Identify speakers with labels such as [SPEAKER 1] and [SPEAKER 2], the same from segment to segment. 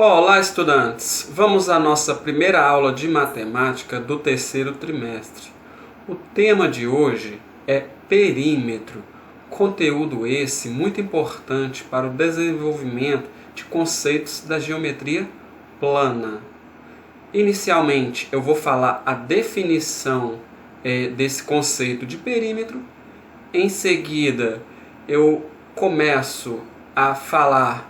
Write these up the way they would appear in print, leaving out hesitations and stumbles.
[SPEAKER 1] Olá, estudantes! Vamos à nossa primeira aula de matemática do terceiro trimestre. O tema de hoje é perímetro, conteúdo esse muito importante para o desenvolvimento de conceitos da geometria plana. Inicialmente, eu vou falar a definição desse conceito de perímetro. Em seguida, eu começo a falar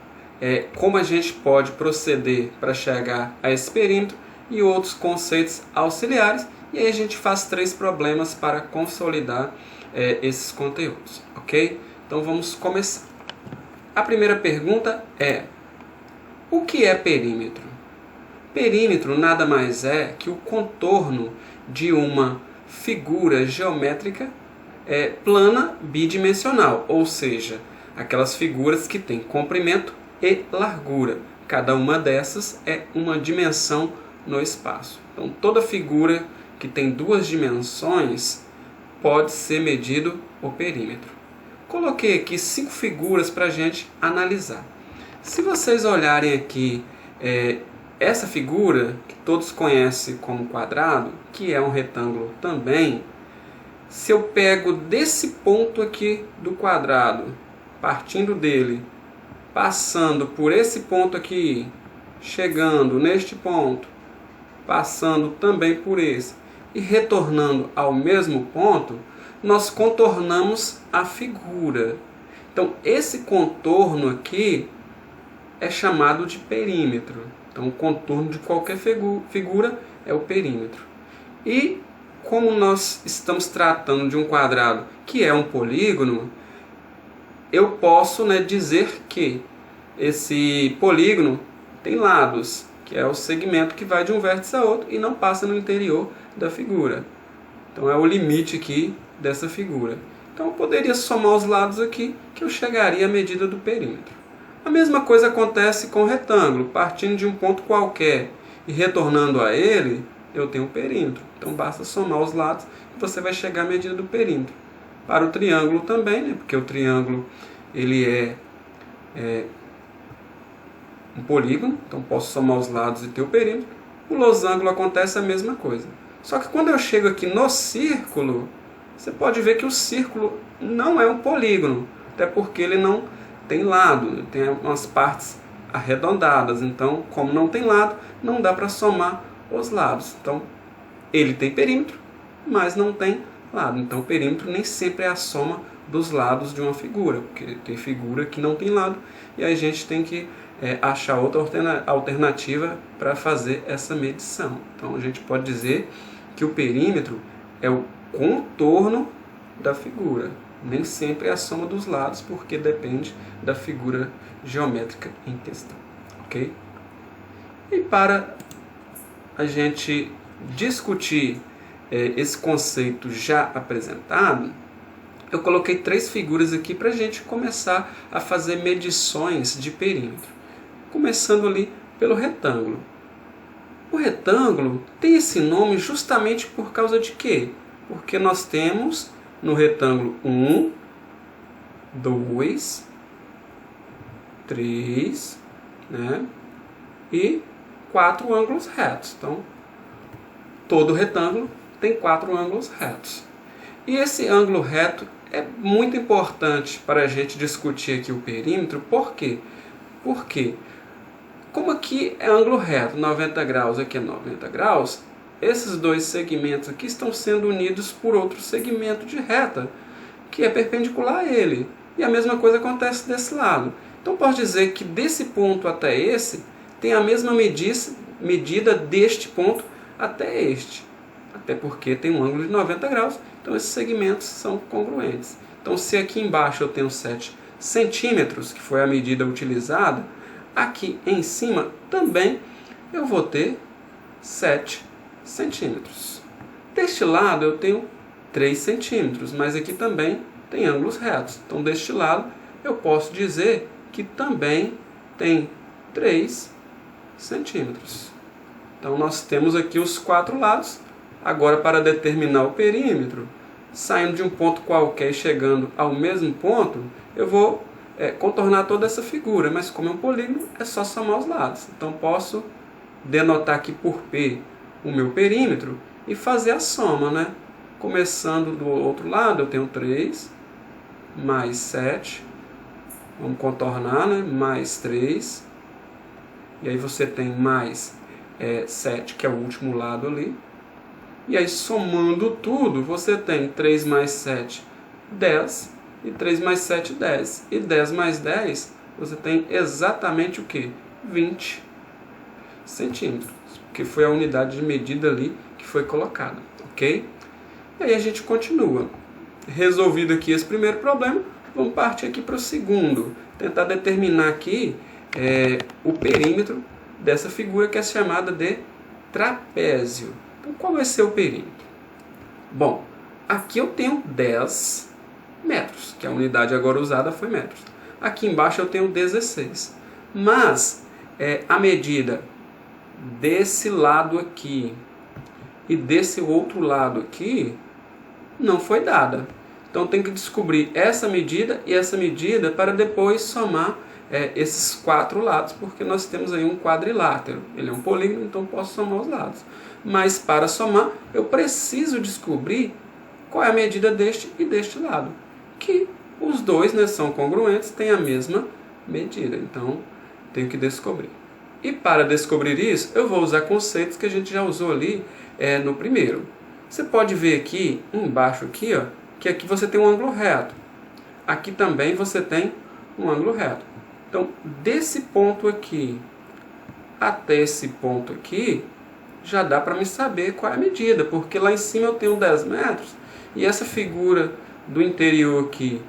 [SPEAKER 1] como a gente pode proceder para chegar a esse perímetro e outros conceitos auxiliares. E aí a gente faz 3 problemas para consolidar esses conteúdos, ok? Então vamos começar. A primeira pergunta é: o que é perímetro? Perímetro nada mais é que o contorno de uma figura geométrica plana bidimensional, ou seja, aquelas figuras que têm comprimento e largura. Cada uma dessas é uma dimensão no espaço. Então, toda figura que tem 2 dimensões pode ser medido o perímetro. Coloquei aqui 5 figuras para a gente analisar. Se vocês olharem aqui, essa figura, que todos conhecem como quadrado, que é um retângulo também, se eu pego desse ponto aqui do quadrado, partindo dele, passando por esse ponto aqui, chegando neste ponto, passando também por esse e retornando ao mesmo ponto, nós contornamos a figura. Então, esse contorno aqui é chamado de perímetro. Então, o contorno de qualquer figura é o perímetro. E como nós estamos tratando de um quadrado que é um polígono, eu posso dizer que esse polígono tem lados, que é o segmento que vai de um vértice a outro e não passa no interior da figura. Então é o limite aqui dessa figura. Então eu poderia somar os lados aqui, que eu chegaria à medida do perímetro. A mesma coisa acontece com o retângulo. Partindo de um ponto qualquer e retornando a ele, eu tenho o perímetro. Então basta somar os lados e você vai chegar à medida do perímetro. Para o triângulo também, porque o triângulo ele é um polígono, então posso somar os lados e ter o perímetro. O losango acontece a mesma coisa. Só que quando eu chego aqui no círculo, você pode ver que o círculo não é um polígono, até porque ele não tem lado, tem umas partes arredondadas. Então, como não tem lado, não dá para somar os lados. Então, ele tem perímetro, mas não tem lado. Então, o perímetro nem sempre é a soma dos lados de uma figura, porque tem figura que não tem lado e a gente tem que achar outra alternativa para fazer essa medição. Então, a gente pode dizer que o perímetro é o contorno da figura. Nem sempre é a soma dos lados, porque depende da figura geométrica em questão. Ok? E para a gente discutir esse conceito já apresentado, eu coloquei 3 figuras aqui para a gente começar a fazer medições de perímetro. Começando ali pelo retângulo. O retângulo tem esse nome justamente por causa de quê? Porque nós temos no retângulo 1, 2, 3, e 4 ângulos retos. Então, todo retângulo tem 4 ângulos retos. E esse ângulo reto é muito importante para a gente discutir aqui o perímetro. Por quê? Porque, como aqui é ângulo reto, 90 graus, aqui é 90 graus, esses 2 segmentos aqui estão sendo unidos por outro segmento de reta, que é perpendicular a ele. E a mesma coisa acontece desse lado. Então, posso dizer que desse ponto até esse, tem a mesma medida deste ponto até este. Até porque tem um ângulo de 90 graus, então esses segmentos são congruentes. Então, se aqui embaixo eu tenho 7 centímetros, que foi a medida utilizada, aqui em cima também eu vou ter 7 centímetros. Deste lado eu tenho 3 centímetros, mas aqui também tem ângulos retos. Então, deste lado eu posso dizer que também tem 3 centímetros. Então, nós temos aqui os 4 lados. Agora, para determinar o perímetro, saindo de um ponto qualquer e chegando ao mesmo ponto, eu vou contornar toda essa figura, mas como é um polígono, é só somar os lados. Então posso denotar aqui por P o meu perímetro e fazer a soma, né? Começando do outro lado, eu tenho 3 mais 7, vamos contornar, né? Mais 3, e aí você tem mais 7, que é o último lado ali, e aí somando tudo, você tem 3 mais 7, 10, e 3 mais 7, 10, e 10 mais 10, você tem exatamente o que? 20 centímetros, que foi a unidade de medida ali que foi colocada, ok? E aí a gente continua. Resolvido aqui esse primeiro problema, vamos partir aqui para o segundo, tentar determinar aqui o perímetro dessa figura que é chamada de trapézio. Então, qual vai ser o perímetro? Bom, aqui eu tenho 10 metros, que a unidade agora usada foi metros. Aqui embaixo eu tenho 16, mas a medida desse lado aqui e desse outro lado aqui não foi dada. Então tem que descobrir essa medida e essa medida para depois somar esses 4 lados, porque nós temos aí um quadrilátero. Ele é um polígono, então posso somar os lados. Mas para somar, eu preciso descobrir qual é a medida deste e deste lado. Que os dois, né, são congruentes, têm a mesma medida. Então tenho que descobrir. E para descobrir isso, eu vou usar conceitos que a gente já usou ali no primeiro. Você pode ver aqui, embaixo aqui, ó, que aqui você tem um ângulo reto. Aqui também você tem um ângulo reto. Então, desse ponto aqui até esse ponto aqui, já dá para me saber qual é a medida, porque lá em cima eu tenho 10 metros, e essa figura do interior aqui,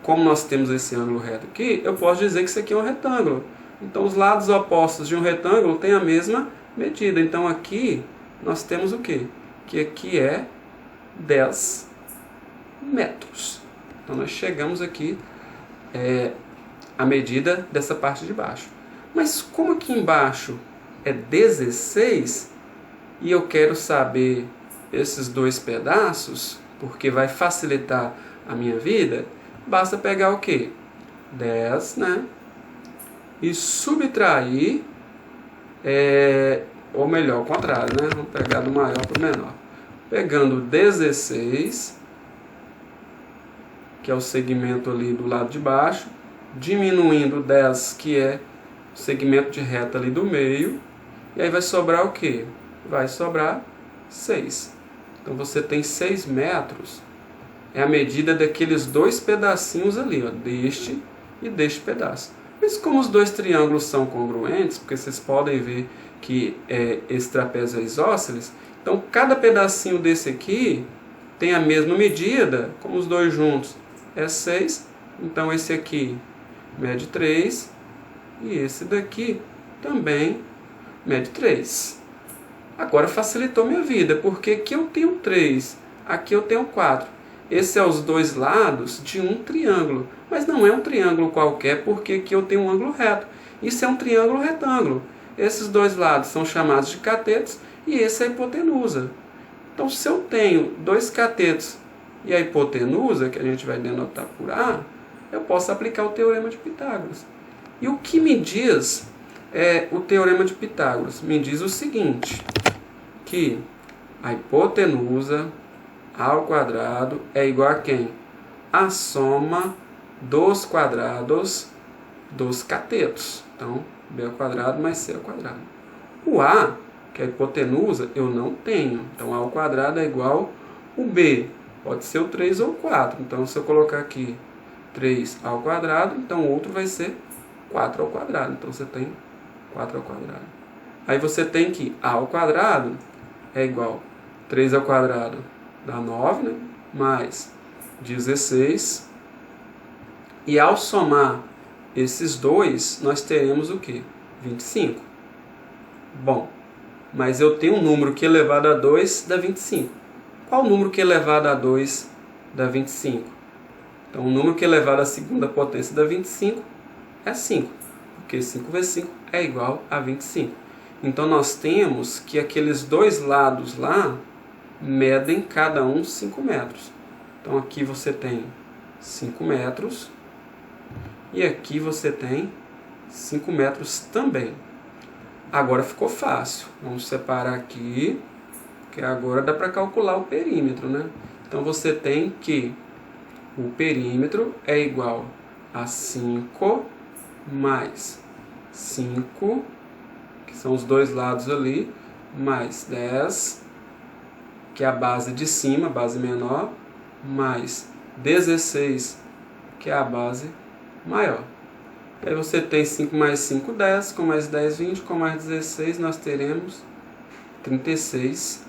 [SPEAKER 1] como nós temos esse ângulo reto aqui, eu posso dizer que isso aqui é um retângulo. Então, os lados opostos de um retângulo têm a mesma medida. Então, aqui nós temos o quê? Que aqui é 10 metros. Então, nós chegamos aqui a medida dessa parte de baixo. Mas como aqui embaixo é 16 e eu quero saber esses dois pedaços, porque vai facilitar a minha vida, basta pegar o quê? 10, né? E subtrair, ou melhor, ao contrário, né? Vamos pegar do maior para o menor. Pegando 16, que é o segmento ali do lado de baixo, diminuindo 10, que é o segmento de reta ali do meio, e aí vai sobrar o quê? Vai sobrar 6. Então você tem 6 metros, é a medida daqueles dois pedacinhos ali, ó, deste e deste pedaço. Mas como os dois triângulos são congruentes, porque vocês podem ver que esse trapézio é isósceles, então cada pedacinho desse aqui tem a mesma medida, como os dois juntos é 6, então esse aqui mede 3 e esse daqui também mede 3. Agora facilitou minha vida, porque aqui eu tenho 3, aqui eu tenho 4. Esses são os dois lados de um triângulo, mas não é um triângulo qualquer, porque aqui eu tenho um ângulo reto. Isso é um triângulo retângulo. Esses dois lados são chamados de catetos e esse é a hipotenusa. Então, se eu tenho dois catetos e a hipotenusa, que a gente vai denotar por A, eu posso aplicar o Teorema de Pitágoras. E o que me diz o Teorema de Pitágoras? Me diz o seguinte, que a hipotenusa ao quadrado é igual a quem? A soma dos quadrados dos catetos. Então, B ao quadrado mais C ao quadrado. O A, que é a hipotenusa, eu não tenho. Então, A ao quadrado é igual o B. Pode ser o 3 ou o 4. Então, se eu colocar aqui 3 ao quadrado, então o outro vai ser 4 ao quadrado. Então, você tem 4 ao quadrado. Aí você tem que A ao quadrado é igual 3 ao quadrado dá 9, né? Mais 16. E ao somar esses dois, nós teremos o quê? 25. Bom, mas eu tenho um número que elevado a 2 dá 25. Qual o número que elevado a 2 dá 25? Então, o número que elevado à segunda potência dá 25 é 5. Porque 5 vezes 5 é igual a 25. Então, nós temos que aqueles dois lados lá medem cada um 5 metros. Então, aqui você tem 5 metros e aqui você tem 5 metros também. Agora ficou fácil. Vamos separar aqui, que agora dá para calcular o perímetro, né? Então você tem que o perímetro é igual a 5 mais 5, que são os dois lados ali, mais 10, que é a base de cima, a base menor, mais 16, que é a base maior. Aí você tem 5 mais 5, 10, com mais 10, 20, com mais 16, nós teremos 36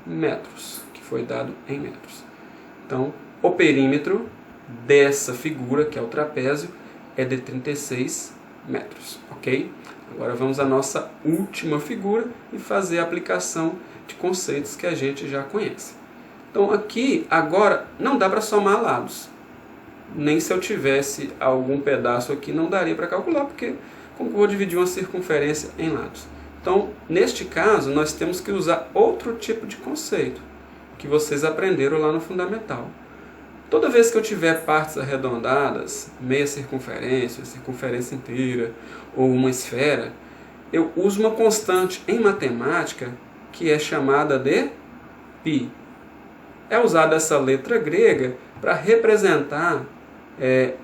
[SPEAKER 1] metros, que foi dado em metros. Então, o perímetro dessa figura, que é o trapézio, é de 36 metros, ok? Agora vamos à nossa última figura e fazer a aplicação de conceitos que a gente já conhece. Então aqui, agora, não dá para somar lados. Nem se eu tivesse algum pedaço aqui, não daria para calcular, porque como eu vou dividir uma circunferência em lados? Então, neste caso, nós temos que usar outro tipo de conceito, que vocês aprenderam lá no Fundamental. Toda vez que eu tiver partes arredondadas, meia circunferência, circunferência inteira, ou uma esfera, eu uso uma constante em matemática que é chamada de π. É usada essa letra grega para representar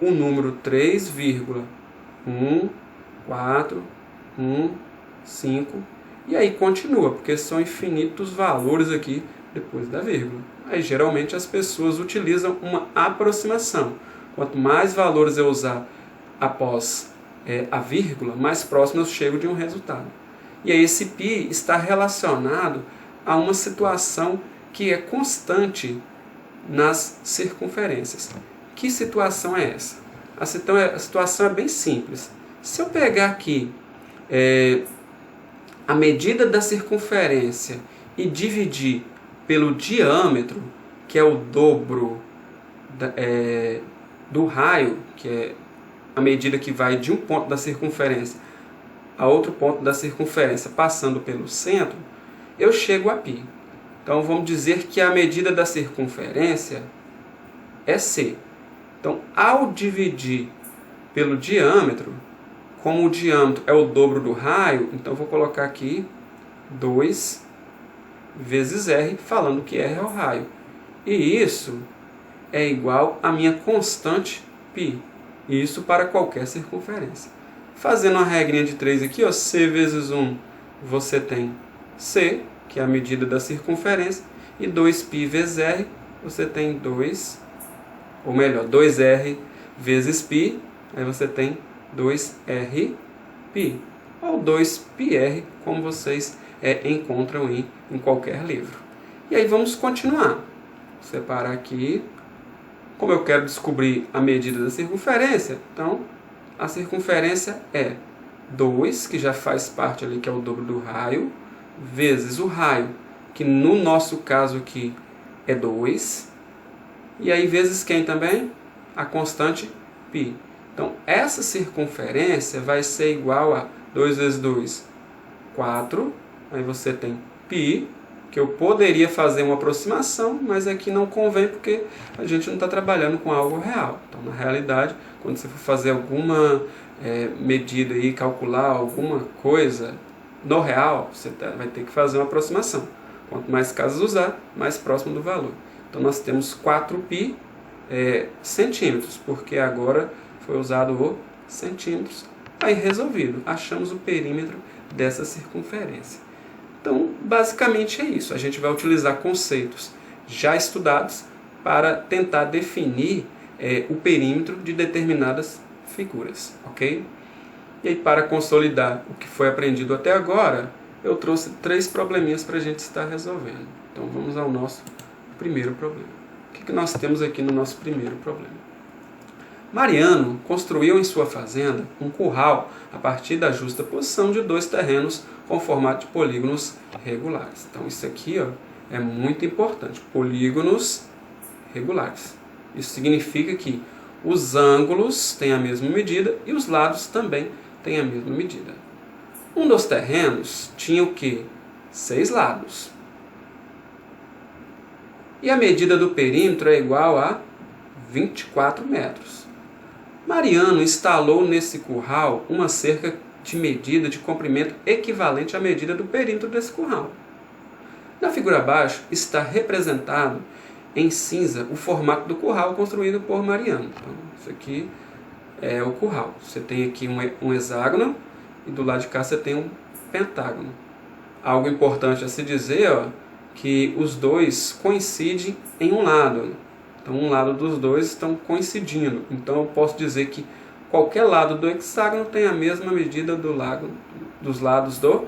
[SPEAKER 1] o número 3,1415, e aí continua, porque são infinitos valores aqui depois da vírgula. Aí geralmente as pessoas utilizam uma aproximação. Quanto mais valores eu usar após a vírgula, mais próximo eu chego de um resultado. E aí esse π está relacionado a uma situação que é constante nas circunferências. Que situação é essa? A situação é bem simples. Se eu pegar aqui a medida da circunferência e dividir pelo diâmetro, que é o dobro do raio, que é a medida que vai de um ponto da circunferência a outro ponto da circunferência, passando pelo centro, eu chego a π. Então vamos dizer que a medida da circunferência é c. Então, ao dividir pelo diâmetro, como o diâmetro é o dobro do raio, então vou colocar aqui 2 vezes r, falando que r é o raio. E isso é igual à minha constante π. Isso para qualquer circunferência. Fazendo uma regrinha de 3 aqui, ó, c vezes 1, você tem c, que é a medida da circunferência, e 2π vezes r, você tem 2r vezes π, aí você tem 2rπ, ou 2πr, como vocês encontram em qualquer livro. E aí vamos continuar. Vou separar aqui. Como eu quero descobrir a medida da circunferência, então a circunferência é 2, que já faz parte ali, que é o dobro do raio, vezes o raio, que no nosso caso aqui é 2, e aí vezes quem também? A constante π. Então essa circunferência vai ser igual a 2 vezes 2, 4, aí você tem π, que eu poderia fazer uma aproximação, mas aqui não convém porque a gente não está trabalhando com algo real. Então, na realidade, quando você for fazer alguma medida e calcular alguma coisa no real, você vai ter que fazer uma aproximação. Quanto mais casas usar, mais próximo do valor. Então, nós temos 4π centímetros, porque agora foi usado o centímetros. Aí, resolvido, achamos o perímetro dessa circunferência. Então, basicamente é isso. A gente vai utilizar conceitos já estudados para tentar definir o perímetro de determinadas figuras, ok? E aí, para consolidar o que foi aprendido até agora, eu trouxe 3 probleminhas para a gente estar resolvendo. Então, vamos ao nosso primeiro problema. O que nós temos aqui no nosso primeiro problema? Mariano construiu em sua fazenda um curral a partir da justa posição de 2 terrenos com formato de polígonos regulares. Então isso aqui é muito importante, polígonos regulares. Isso significa que os ângulos têm a mesma medida e os lados também têm a mesma medida. Um dos terrenos tinha o quê? 6 lados. E a medida do perímetro é igual a 24 metros. Mariano instalou nesse curral uma cerca de medida de comprimento equivalente à medida do perímetro desse curral. Na figura abaixo está representado em cinza o formato do curral construído por Mariano. Então, isso aqui é o curral. Você tem aqui um hexágono e do lado de cá você tem um pentágono. Algo importante a se dizer, que os dois coincidem em um lado. Então, um lado dos dois estão coincidindo. Então, eu posso dizer que qualquer lado do hexágono tem a mesma medida dos lados do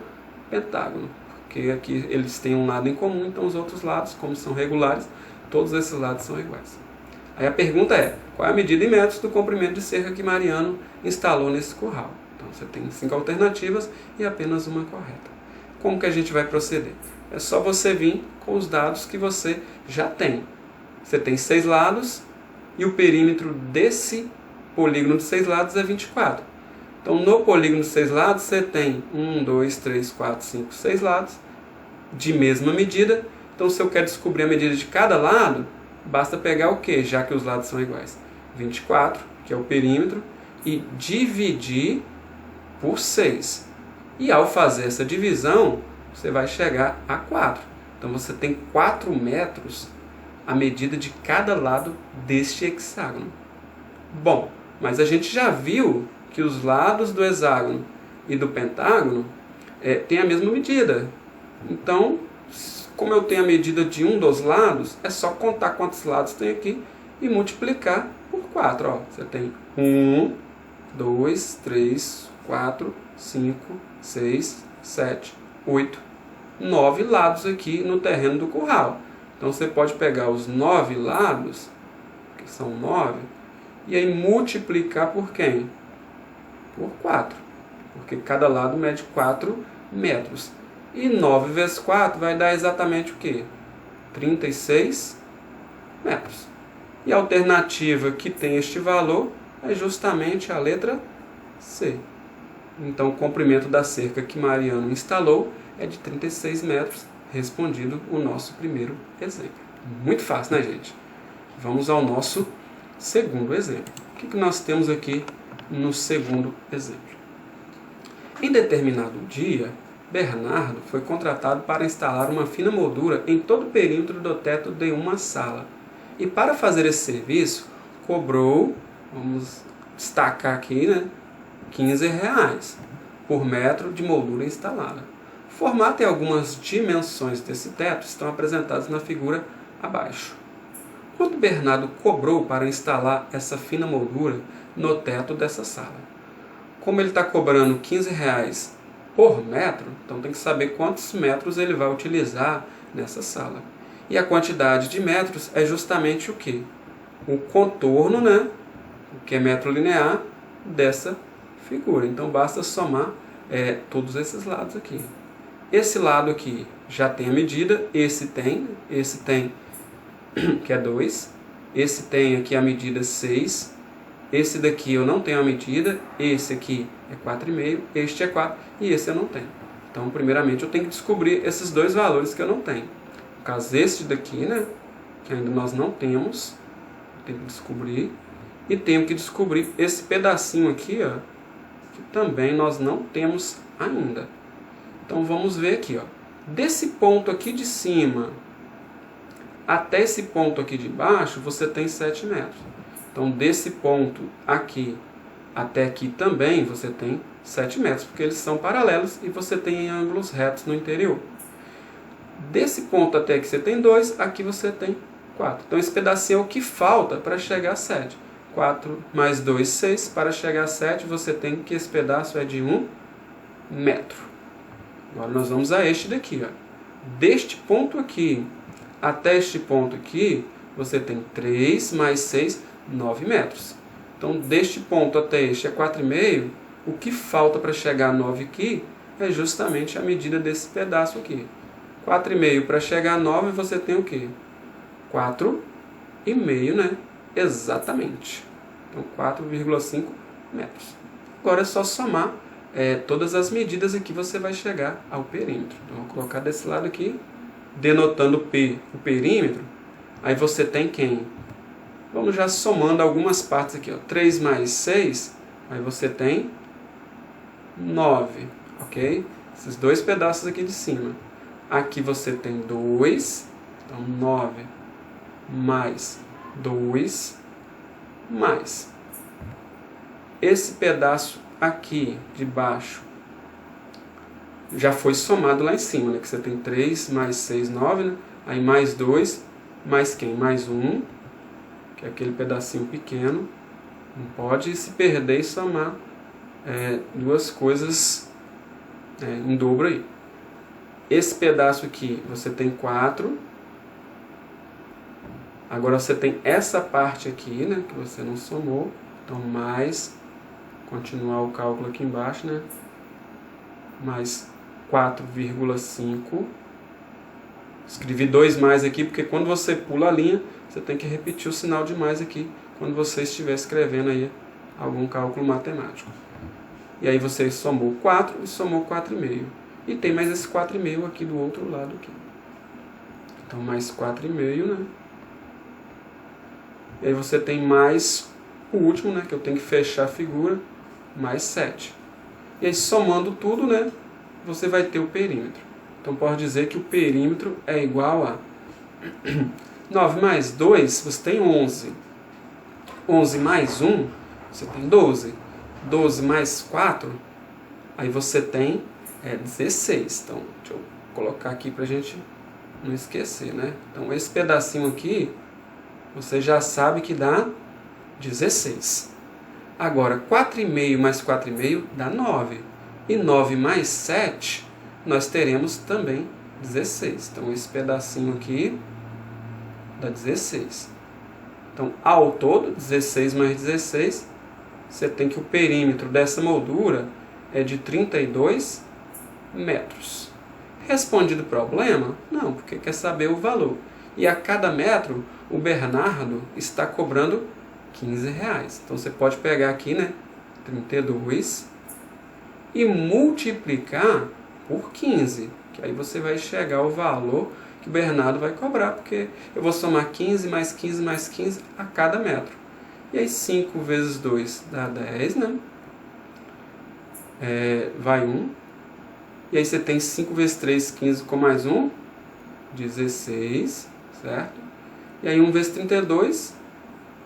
[SPEAKER 1] pentágono. Porque aqui eles têm um lado em comum, então os outros lados, como são regulares, todos esses lados são iguais. Aí a pergunta é, qual é a medida em metros do comprimento de cerca que Mariano instalou nesse curral? Então, você tem 5 alternativas e apenas uma correta. Como que a gente vai proceder? É só você vir com os dados que você já tem. Você tem 6 lados e o perímetro desse polígono de 6 lados é 24. Então, no polígono de 6 lados, você tem 1, 2, 3, 4, 5, 6 lados de mesma medida. Então, se eu quero descobrir a medida de cada lado, basta pegar o quê? Já que os lados são iguais. 24, que é o perímetro, e dividir por 6. E ao fazer essa divisão, você vai chegar a 4. Então, você tem 4 metros a medida de cada lado deste hexágono. Bom, mas a gente já viu que os lados do hexágono e do pentágono têm a mesma medida. Então, como eu tenho a medida de um dos lados, é só contar quantos lados tem aqui e multiplicar por 4. Você tem 1, 2, 3, 4, 5, 6, 7, 8, 9 lados aqui no terreno do curral. Então, você pode pegar os 9 lados, que são 9, e aí multiplicar por quem? Por 4. Porque cada lado mede 4 metros. E 9 vezes 4 vai dar exatamente o quê? 36 metros. E a alternativa que tem este valor é justamente a letra C. Então, o comprimento da cerca que Mariano instalou é de 36 metros, respondido o nosso primeiro exemplo. Muito fácil, né, gente? Vamos ao nosso segundo exemplo. O que nós temos aqui no segundo exemplo? Em determinado dia, Bernardo foi contratado para instalar uma fina moldura em todo o perímetro do teto de uma sala. E para fazer esse serviço, cobrou, vamos destacar aqui, R$15 por metro de moldura instalada. O formato e algumas dimensões desse teto estão apresentados na figura abaixo. Quanto Bernardo cobrou para instalar essa fina moldura no teto dessa sala? Como ele está cobrando R$15 por metro, então tem que saber quantos metros ele vai utilizar nessa sala. E a quantidade de metros é justamente o quê? O contorno, o que é metro linear, dessa figura. Então basta somar todos esses lados aqui. Esse lado aqui já tem a medida, esse tem, que é 2, esse tem aqui a medida 6, esse daqui eu não tenho a medida, esse aqui é 4,5, este é 4 e esse eu não tenho. Então, primeiramente, eu tenho que descobrir esses dois valores que eu não tenho. No caso, este daqui, que ainda nós não temos, eu tenho que descobrir, e tenho que descobrir esse pedacinho aqui, que também nós não temos ainda. Então, vamos ver aqui, desse ponto aqui de cima até esse ponto aqui de baixo, você tem 7 metros. Então, desse ponto aqui até aqui também você tem 7 metros, porque eles são paralelos e você tem ângulos retos no interior. Desse ponto até aqui você tem 2, aqui você tem 4. Então, esse pedacinho é o que falta para chegar a 7. 4 mais 2, 6. Para chegar a 7, você tem que esse pedaço é de 1 metro. Agora, nós vamos a este daqui. Deste ponto aqui até este ponto aqui, você tem 3 mais 6, 9 metros. Então, deste ponto até este é 4,5. O que falta para chegar a 9 aqui é justamente a medida desse pedaço aqui. 4,5 para chegar a 9, você tem o quê? 4,5, Exatamente. Então, 4,5 metros. Agora é só somar todas as medidas aqui, você vai chegar ao perímetro. Então, vou colocar desse lado aqui, denotando P, o perímetro. Aí você tem quem? Vamos já somando algumas partes aqui. Ó. 3 mais 6, aí você tem 9, ok? Esses dois pedaços aqui de cima. Aqui você tem 2, então 9 mais 2 mais esse pedaço aqui de baixo já foi somado lá em cima, né? Que você tem 3 mais 6, 9, né? Aí mais 2, mais quem? Mais 1, que é aquele pedacinho pequeno. Não pode se perder e somar duas coisas em dobro aí. Esse pedaço aqui você tem 4. Agora você tem essa parte aqui, né? Que você não somou. Então mais, continuar o cálculo aqui embaixo, né? Mais 4,5. Escrevi 2 mais aqui, porque quando você pula a linha, você tem que repetir o sinal de mais aqui, quando você estiver escrevendo aí algum cálculo matemático. E aí você somou 4 e somou 4,5. E tem mais esse 4,5 aqui do outro lado aqui. Então mais 4,5, né? E aí você tem mais o último, né? Que eu tenho que fechar a figura, mais 7. E aí somando tudo, né? Você vai ter o perímetro. Então pode dizer que o perímetro é igual a 9 mais 2, você tem 11. 11 mais 1, você tem 12. 12 mais 4, aí você tem 16. Então, deixa eu colocar aqui para a gente não esquecer, né? Então, esse pedacinho aqui, você já sabe que dá 16. Agora, 4,5 mais 4,5 dá 9. E 9 mais 7, nós teremos também 16. Então, esse pedacinho aqui dá 16. Então, ao todo, 16 mais 16, você tem que o perímetro dessa moldura é de 32 metros. Respondido o problema? Não, porque quer saber o valor. E a cada metro, o Bernardo está cobrando R$15. Então, você pode pegar aqui, né, 32 e multiplicar por 15, que aí você vai chegar ao valor que o Bernardo vai cobrar, porque eu vou somar 15 mais 15 mais 15 a cada metro. E aí 5 vezes 2 dá 10, né? Vai 1. E aí você tem 5 vezes 3, 15 com mais 1, 16, certo? E aí 1 vezes 32,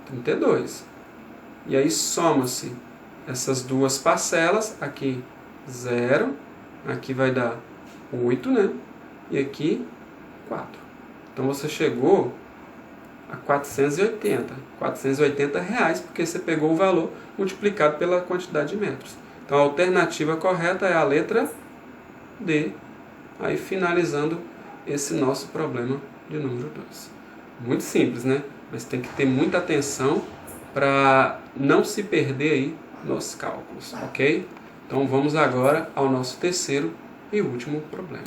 [SPEAKER 1] 32. E aí soma-se essas duas parcelas, aqui 0, aqui vai dar 8, né? E aqui 4. Então você chegou a 480. R$480, porque você pegou o valor multiplicado pela quantidade de metros. Então a alternativa correta é a letra D. Aí finalizando esse nosso problema de número 2. Muito simples, né? Mas tem que ter muita atenção para não se perder aí nos cálculos, ok? Então vamos agora ao nosso terceiro e último problema.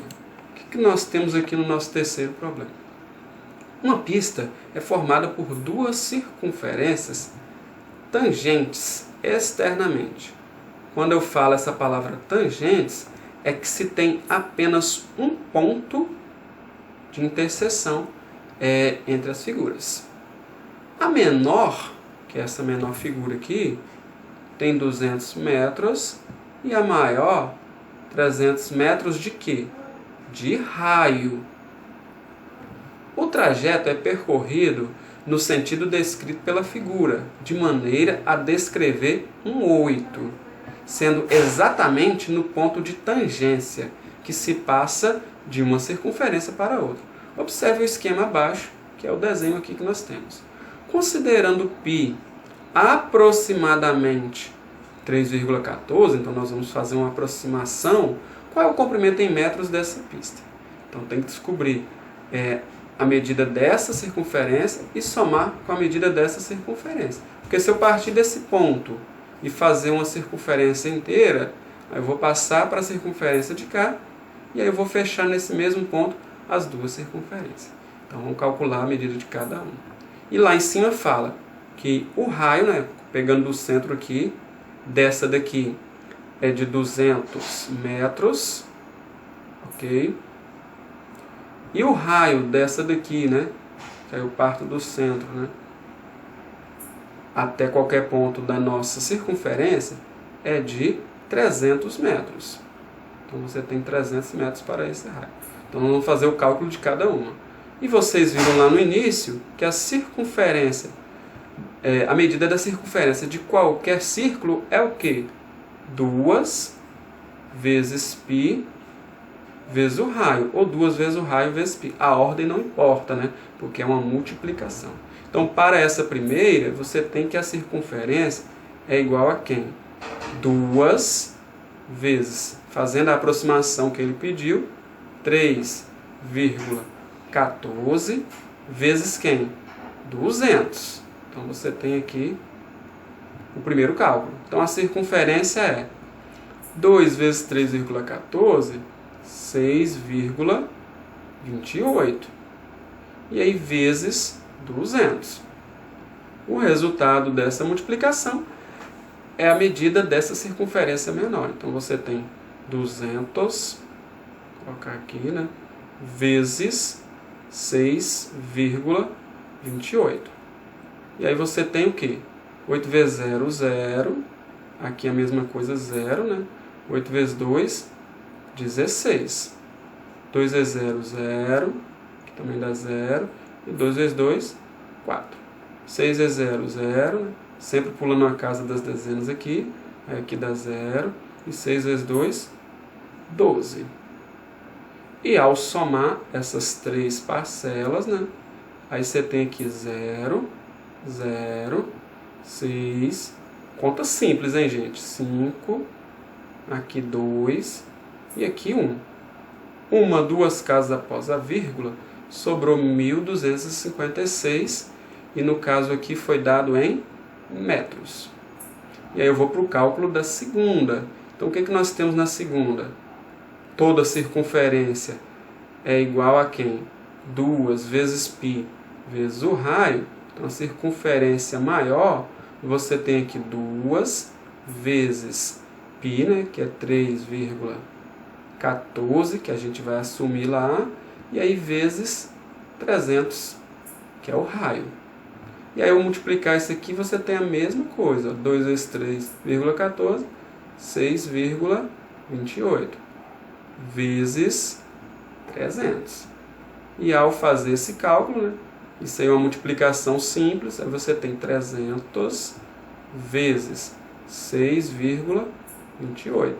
[SPEAKER 1] O que nós temos aqui no nosso terceiro problema? Uma pista é formada por duas circunferências tangentes externamente. Quando eu falo essa palavra tangentes, é que se tem apenas um ponto de interseção entre as figuras. A menor, que é essa menor figura aqui, tem 200 metros e a maior 300 metros de quê? De raio. O trajeto é percorrido no sentido descrito pela figura, de maneira a descrever um 8, sendo exatamente no ponto de tangência, que se passa de uma circunferência para outra. Observe o esquema abaixo, que é o desenho aqui que nós temos. Considerando π aproximadamente 3,14, então nós vamos fazer uma aproximação. Qual é o comprimento em metros dessa pista? Então tem que descobrir a medida dessa circunferência e somar com a medida dessa circunferência. Porque se eu partir desse ponto e fazer uma circunferência inteira, aí eu vou passar para a circunferência de cá e aí eu vou fechar nesse mesmo ponto as duas circunferências. Então vamos calcular a medida de cada um. E lá em cima fala que o raio, né, pegando do centro aqui, dessa daqui é de 200 metros, ok? E o raio dessa daqui, né, que aí eu parto do centro, né, até qualquer ponto da nossa circunferência é de 300 metros. Então você tem 300 metros para esse raio. Então vamos fazer o cálculo de cada uma. E vocês viram lá no início que a circunferência, a medida da circunferência de qualquer círculo é o quê? 2 vezes π vezes o raio, ou 2 vezes o raio vezes π. A ordem não importa, né? Porque é uma multiplicação. Então, para essa primeira, você tem que a circunferência é igual a quem? 2 vezes, fazendo a aproximação que ele pediu, 3,14 vezes quem? 200. Então, você tem aqui o primeiro cálculo. Então, a circunferência é 2 vezes 3,14, 6,28. E aí, vezes 200. O resultado dessa multiplicação é a medida dessa circunferência menor. Então, você tem 200, vou colocar aqui, né? Vezes 6,28. E aí você tem o quê? 8 vezes 0, 0. Aqui a mesma coisa, 0, né? 8 vezes 2, 16. 2 vezes 0, 0. Aqui também dá 0. E 2 vezes 2, 4. 6 vezes 0, 0. Né? Sempre pulando a casa das dezenas aqui. Aí aqui dá 0. E 6 vezes 2, 12. E ao somar essas três parcelas, né? Aí você tem aqui 0, 0, 6. Conta simples, hein, gente? 5. Aqui 2. E aqui 1. Uma, duas casas após a vírgula, sobrou 1.256. E no caso aqui foi dado em metros. E aí eu vou para o cálculo da segunda. Então o que nós temos na segunda? Toda circunferência é igual a quem? 2 vezes π vezes o raio. Então a circunferência maior, você tem aqui 2 vezes π, né, que é 3,14, que a gente vai assumir lá, e aí vezes 300, que é o raio. E aí eu multiplicar isso aqui, você tem a mesma coisa, 2 vezes 3,14, 6,28, vezes 300. E ao fazer esse cálculo, né, isso aí é uma multiplicação simples, aí você tem 300 vezes 6,28.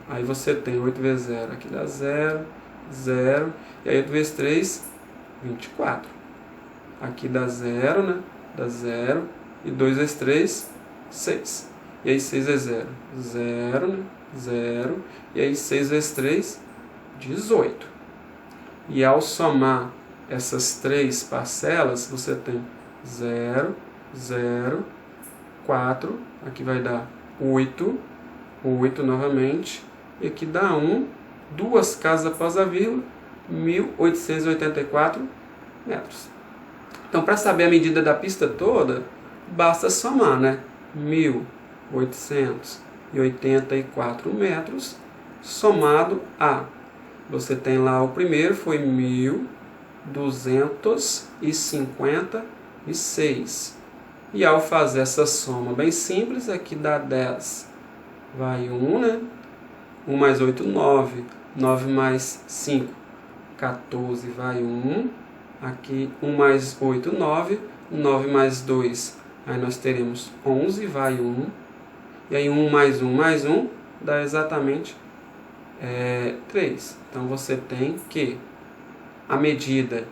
[SPEAKER 1] Aí você tem 8 vezes 0, aqui dá 0, 0, e aí 8 vezes 3, 24. Aqui dá 0, né? Dá 0, e 2 vezes 3, 6. E aí 6 vezes 0, 0, né? 0, e aí 6 vezes 3, 18. E ao somar essas três parcelas, você tem 0, 0, 4, aqui vai dar 8, 8 novamente, e aqui dá 1, duas casas após a vírgula, 1.884 metros. Então, para saber a medida da pista toda, basta somar, né? 1.884 metros, somado a, você tem lá o primeiro, foi 1.256. E ao fazer essa soma bem simples, aqui dá 10. Vai 1, né? 1 mais 8, 9. 9 mais 5, 14. Vai 1. Aqui 1 mais 8, 9. 9 mais 2, aí nós teremos 11. Vai 1. E aí 1 mais 1 dá exatamente 3. Então você tem que a medida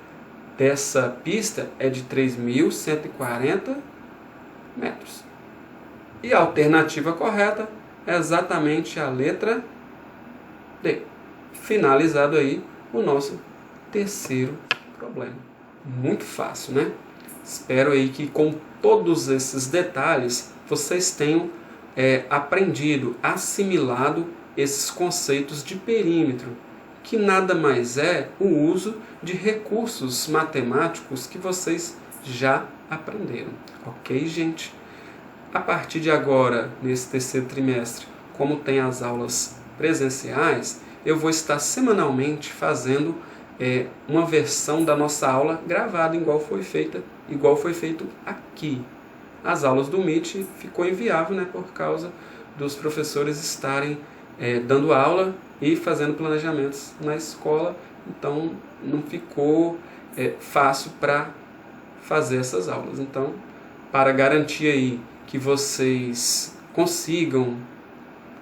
[SPEAKER 1] dessa pista é de 3.140 metros. E a alternativa correta é exatamente a letra D. Finalizado aí o nosso terceiro problema. Muito fácil, né? Espero aí que com todos esses detalhes vocês tenham aprendido, assimilado esses conceitos de perímetro, que nada mais é o uso de recursos matemáticos que vocês já aprenderam. Ok, gente? A partir de agora, nesse terceiro trimestre, como tem as aulas presenciais, eu vou estar semanalmente fazendo uma versão da nossa aula gravada igual foi feito aqui. as aulas do Meet ficou inviável, né, por causa dos professores estarem dando aula e fazendo planejamentos na escola, então não ficou fácil para fazer essas aulas. Então, para garantir aí que vocês consigam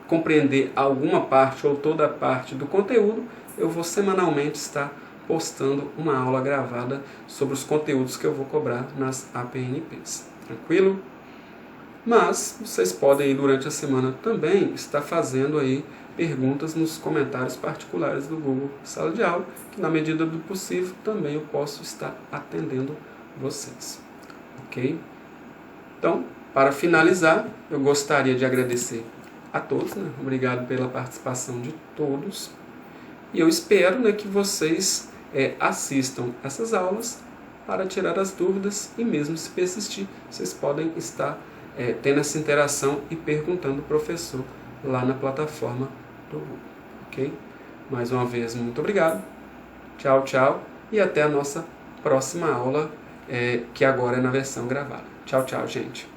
[SPEAKER 1] compreender alguma parte ou toda a parte do conteúdo, eu vou semanalmente estar postando uma aula gravada sobre os conteúdos que eu vou cobrar nas APNPs. Tranquilo? Mas vocês podem durante a semana também estar fazendo aí perguntas nos comentários particulares do Google Sala de Aula, que na medida do possível também eu posso estar atendendo vocês. Ok? Então, para finalizar, eu gostaria de agradecer a todos, né? Obrigado pela participação de todos. E eu espero, né, que vocês assistam essas aulas para tirar as dúvidas e mesmo se persistir, vocês podem estar tendo essa interação e perguntando ao professor lá na plataforma do Google. Ok? Mais uma vez, muito obrigado. Tchau, tchau. E até a nossa próxima aula, que agora é na versão gravada. Tchau, tchau, gente.